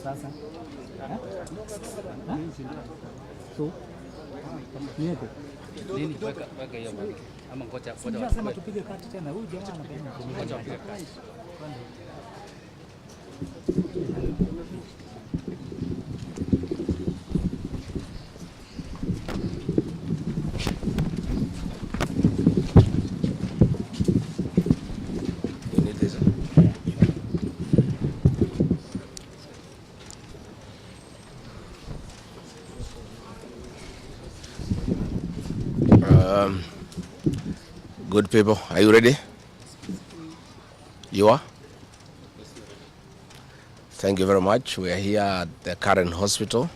Sasa. So. Nieko. Nini weka hiyo bwana. Ama ngoja sema tupige kati tena. Huyu jamaa anapenda ngoja tupige kati. Good people, are you ready? You are? Thank you very much. We are here at the current hospital.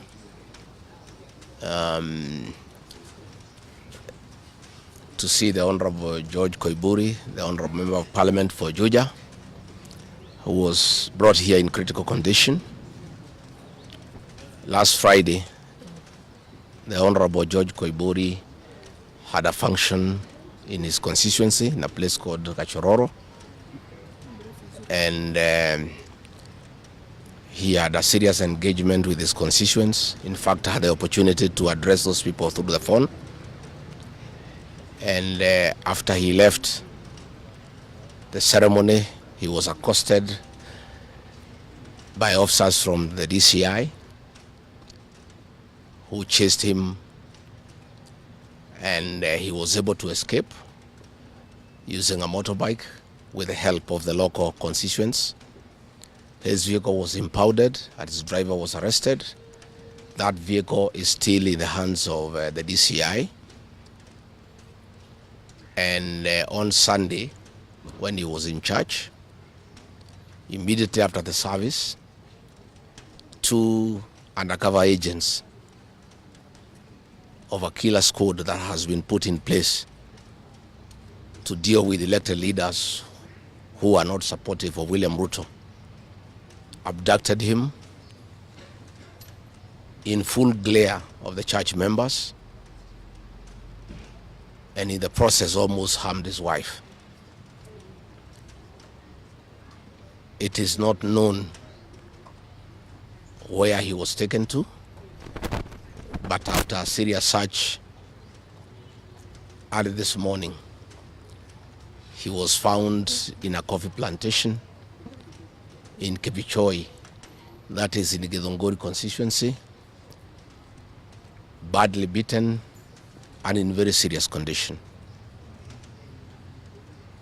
To see the Honorable George Koimburi, the Honorable Member of Parliament for Juja, who was brought here in critical condition. Last Friday, the Honorable George Koimburi had a function in his constituency in a place called Gachagua, and he had a serious engagement with his constituents. In fact, I had the opportunity to address those people through the phone. And after he left the ceremony, he was accosted by officers from the DCI who chased him, and he was able to escape using a motorbike with the help of the local constituents. His vehicle was impounded and his driver was arrested. That vehicle is still in the hands of the DCI. And on Sunday, when he was in church, immediately after the service, 2 undercover agents of a killer squad that has been put in place to deal with elected leaders who are not supportive of William Ruto abducted him in full glare of the church members, and in the process almost harmed his wife. It is not known where he was taken to, but after a serious search early this morning, he was found in a coffee plantation in Kipichoi, that is in the Githunguri constituency, badly beaten and in very serious condition.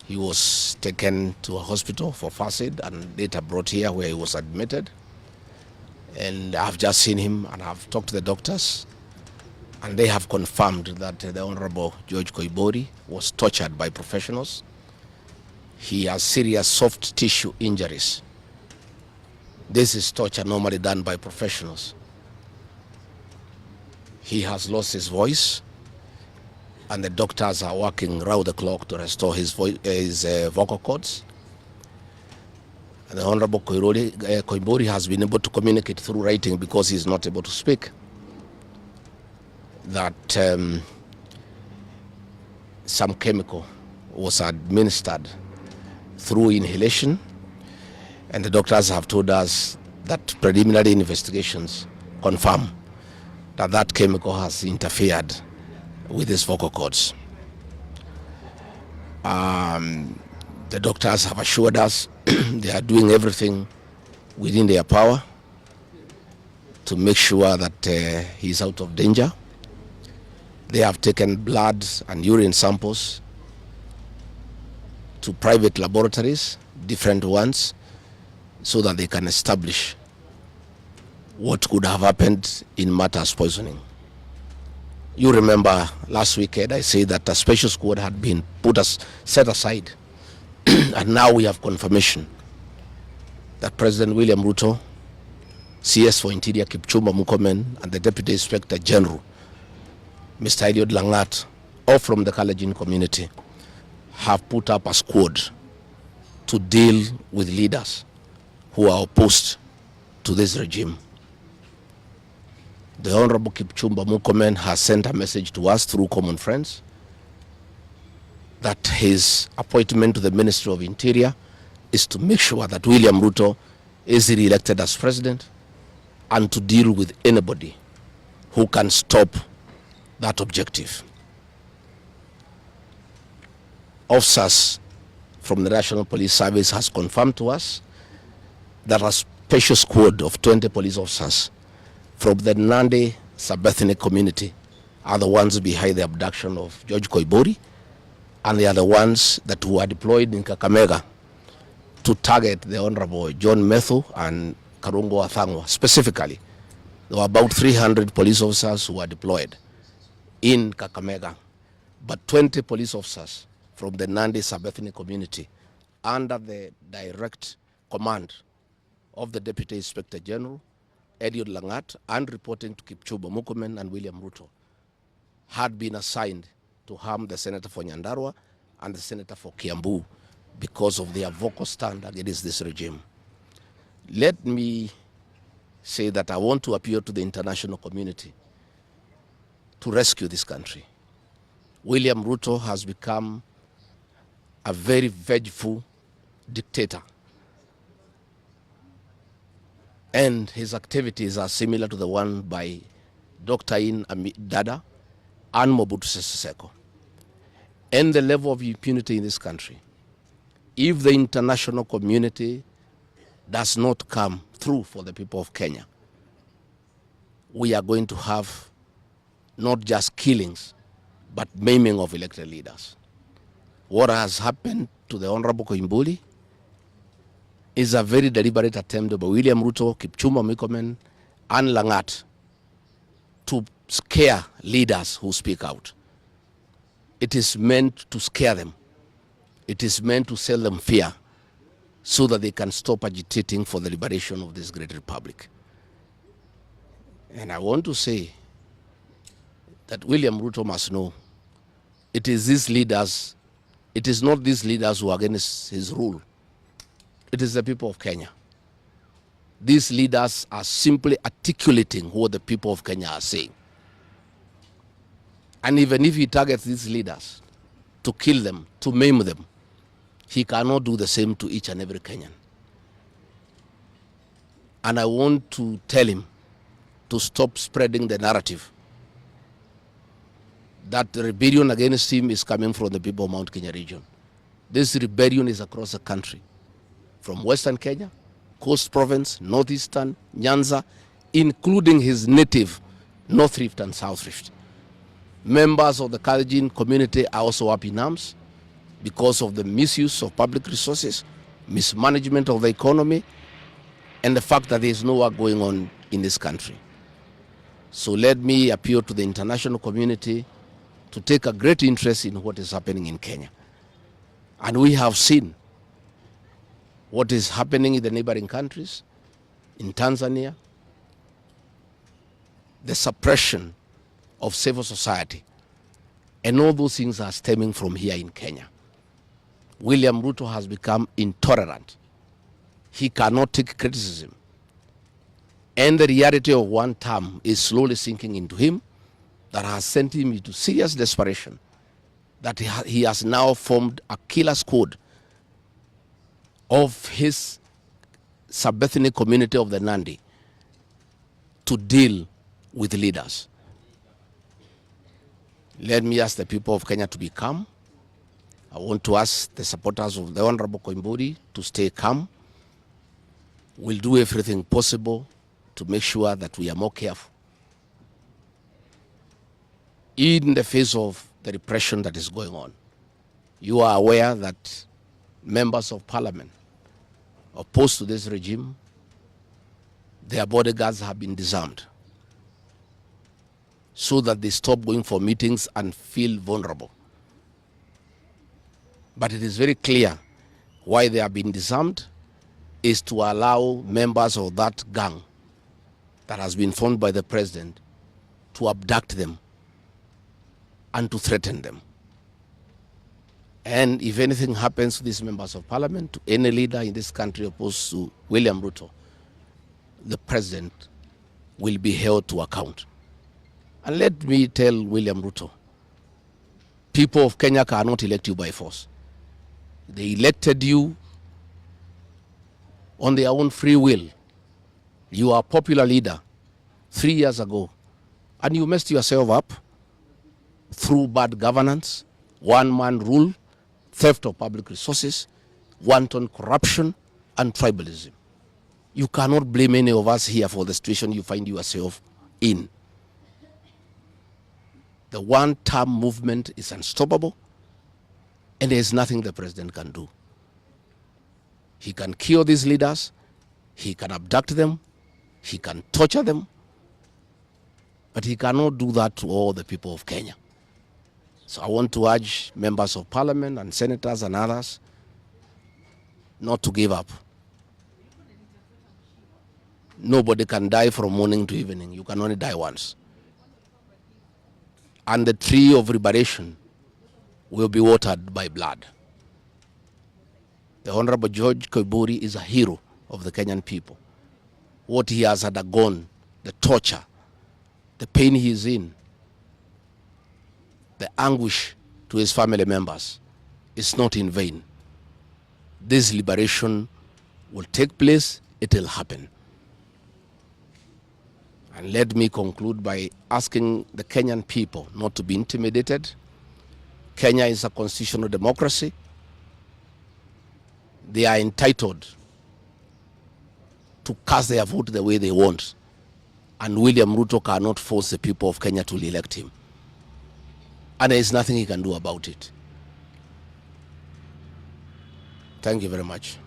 He was taken to a hospital for first aid and later brought here where he was admitted. And I've just seen him and I've talked to the doctors, and they have confirmed that the Honorable George Koimburi was tortured by professionals. He has serious soft tissue injuries. This is torture normally done by professionals. He has lost his voice, and the doctors are working round the clock to restore his vocal cords. And the Honorable Koimburi has been able to communicate through writing because he is not able to speak. That some chemical was administered through inhalation, and the doctors have told us that preliminary investigations confirm that that chemical has interfered with his vocal cords. The doctors have assured us they are doing everything within their power to make sure that he is out of danger. They have taken blood and urine samples to private laboratories, different ones, so that they can establish what could have happened in Mata's poisoning. You remember last weekend I said that a special squad had been set aside and now we have confirmation that President William Ruto, CS for Interior Kipchumba Murkomen, and the Deputy Inspector General, Mr. Eliud Langat, all from the Kalenjin community, have put up a squad to deal with leaders who are opposed to this regime. The Honorable Kipchumba Murkomen has sent a message to us through common friends that his appointment to the Ministry of Interior is to make sure that William Ruto is re-elected as president and to deal with anybody who can stop that objective. Officers from the National Police Service has confirmed to us that a special squad of 20 police officers from the Nandi sub-ethnic community are the ones behind the abduction of George Koimburi, and they are the ones that were deployed in Kakamega to target the Honorable John Methu and Karungo Athangwa. Specifically, there were about 300 police officers who were deployed in Kakamega, but 20 police officers from the Nandi sub-ethnic community under the direct command of the Deputy Inspector General, Eliud Langat, and reporting to Kipchumba Murkomen and William Ruto, had been assigned to harm the Senator for Nyandarua and the Senator for Kiambu because of their vocal stand against this regime. Let me say that I want to appeal to the international community to rescue this country. William Ruto has become a very vengeful dictator, and his activities are similar to the one by Dr. Dada and Mobutu Sese Seko. And the level of impunity in this country, if the international community does not come through for the people of Kenya, we are going to have not just killings, but maiming of elected leaders. What has happened to the Honorable Koimburi is a very deliberate attempt by William Ruto, Kipchumba Murkomen, and Langat to scare leaders who speak out. It is meant to scare them. It is meant to sell them fear so that they can stop agitating for the liberation of this great republic. And I want to say that William Ruto must know it is these leaders, it is not these leaders who are against his rule. It is the people of Kenya. These leaders are simply articulating what the people of Kenya are saying. And even if he targets these leaders to kill them, to maim them, he cannot do the same to each and every Kenyan. And I want to tell him to stop spreading the narrative that the rebellion against him is coming from the people of Mount Kenya region. This rebellion is across the country, from Western Kenya, Coast Province, Northeastern, Nyanza, including his native North Rift and South Rift. Members of the Kalenjin community are also up in arms because of the misuse of public resources, mismanagement of the economy, and the fact that there is no work going on in this country. So let me appeal to the international community to take a great interest in what is happening in Kenya. And we have seen what is happening in the neighboring countries, in Tanzania, the suppression of civil society, and all those things are stemming from here in Kenya. William Ruto has become intolerant. He cannot take criticism. And the reality of one term is slowly sinking into him, that has sent him into serious desperation, that he has now formed a killer squad of his sub-ethnic community of the Nandi to deal with leaders. Let me ask the people of Kenya to be calm. I want to ask the supporters of the Honorable Koimburi to stay calm. We'll do everything possible to make sure that we are more careful in the face of the repression that is going on. You are aware that members of parliament opposed to this regime, their bodyguards have been disarmed so that they stop going for meetings and feel vulnerable. But it is very clear why they have been disarmed is to allow members of that gang that has been formed by the president to abduct them and to threaten them. And if anything happens to these members of parliament, to any leader in this country opposed to William Ruto, the president will be held to account. And let me tell William Ruto, people of Kenya cannot elect you by force. They elected you on their own free will. You are a popular leader 3 years ago, and you messed yourself up through bad governance, one-man rule, theft of public resources, wanton corruption, and tribalism. You cannot blame any of us here for the situation you find yourself in. The one-term movement is unstoppable, and there is nothing the president can do. He can kill these leaders, he can abduct them, he can torture them, but he cannot do that to all the people of Kenya. So I want to urge members of parliament and senators and others not to give up. Nobody can die from morning to evening. You can only die once. And the tree of liberation will be watered by blood. The Honorable George Koimburi is a hero of the Kenyan people. What he has undergone, the torture, the pain he is in, the anguish to his family members is not in vain. This liberation will take place, it will happen. And let me conclude by asking the Kenyan people not to be intimidated. Kenya is a constitutional democracy. They are entitled to cast their vote the way they want. And William Ruto cannot force the people of Kenya to elect him. And there is nothing he can do about it. Thank you very much.